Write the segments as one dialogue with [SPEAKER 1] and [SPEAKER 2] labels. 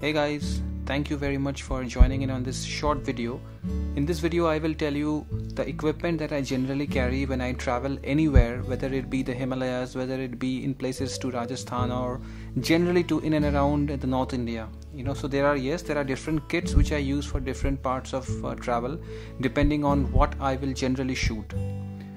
[SPEAKER 1] Hey guys, thank you very much for joining in on this short video. In this video I will tell you the equipment that I generally carry when I travel anywhere, whether it be the Himalayas, whether it be in places to Rajasthan or generally to in and around the North India. So there are different kits which I use for different parts of travel depending on what I will generally shoot.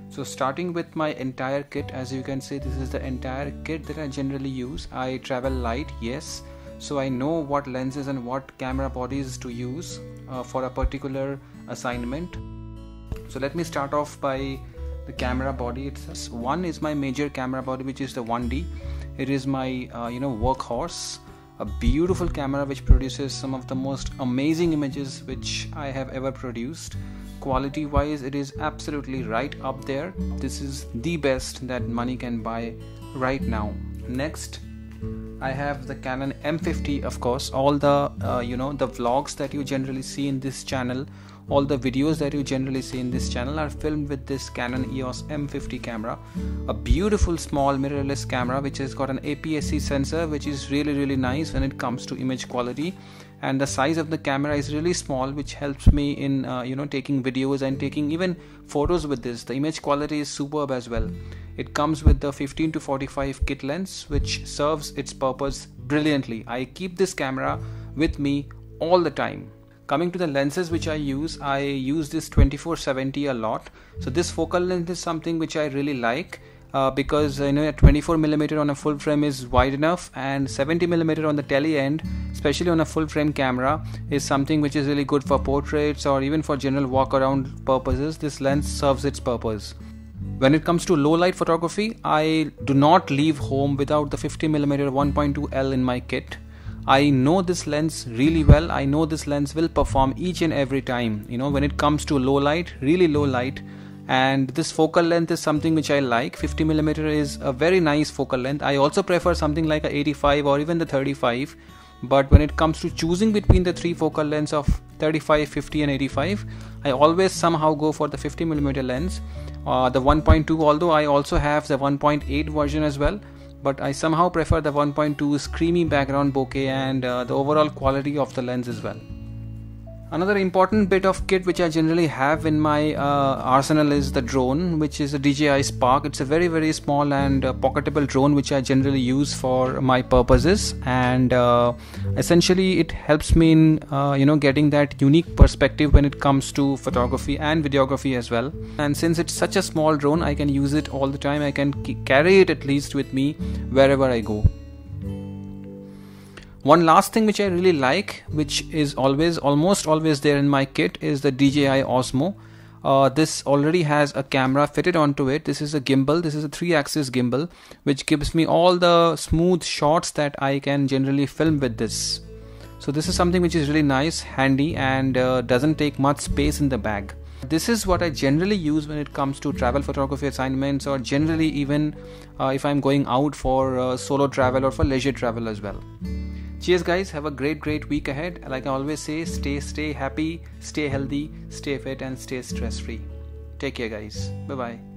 [SPEAKER 1] So starting with my entire kit, as you can see, this is the entire kit that I generally use. I travel light, yes. So I know what lenses and what camera bodies to use for a particular assignment. So let me start off by the camera body. One is my major camera body, which is the 1D. It is my workhorse, a beautiful camera which produces some of the most amazing images which I have ever produced. Quality wise, it is absolutely right up there. This is the best that money can buy right now. Next, I have the Canon M50, of course. All the the vlogs that you generally see in this channel, all the videos that you generally see in this channel are filmed with this Canon EOS M50 camera, a beautiful small mirrorless camera which has got an APS-C sensor, which is really nice when it comes to image quality. And the size of the camera is really small, which helps me in taking videos and taking even photos with this. The image quality is superb as well. It comes with the 15-45 kit lens, which serves its purpose brilliantly. I keep this camera with me all the time. Coming to the lenses which I use this 24-70 a lot. So this focal length is something which I really like. Because a 24mm on a full frame is wide enough, and 70mm on the tele end, especially on a full frame camera, is something which is really good for portraits or even for general walk around purposes. This lens serves its purpose. When it comes to low light photography, I do not leave home without the 50mm 1.2L in my kit. I know this lens really well. I know this lens will perform each and every time, when it comes to low light, really low light. And this focal length is something which I like. 50mm is a very nice focal length. I also prefer something like a 85 or even the 35, but when it comes to choosing between the three focal lengths of 35, 50 and 85, I always somehow go for the 50mm lens. The 1.2, although I also have the 1.8 version as well, but I somehow prefer the 1.2's creamy background bokeh and the overall quality of the lens as well. Another important bit of kit which I generally have in my arsenal is the drone, which is a DJI Spark. It's a very small and pocketable drone which I generally use for my purposes, and essentially it helps me in getting that unique perspective when it comes to photography and videography as well. And since it's such a small drone, I can use it all the time. I can carry it at least with me wherever I go. One last thing which I really like, which is almost always there in my kit, is the DJI Osmo. This already has a camera fitted onto it. This is a gimbal. This is a 3-axis gimbal, which gives me all the smooth shots that I can generally film with this. So this is something which is really nice, handy, and doesn't take much space in the bag. This is what I generally use when it comes to travel photography assignments, or generally even if I'm going out for solo travel or for leisure travel as well. Cheers guys, have a great week ahead. Like I always say, stay happy, stay healthy, stay fit and stay stress free. Take care guys. Bye bye.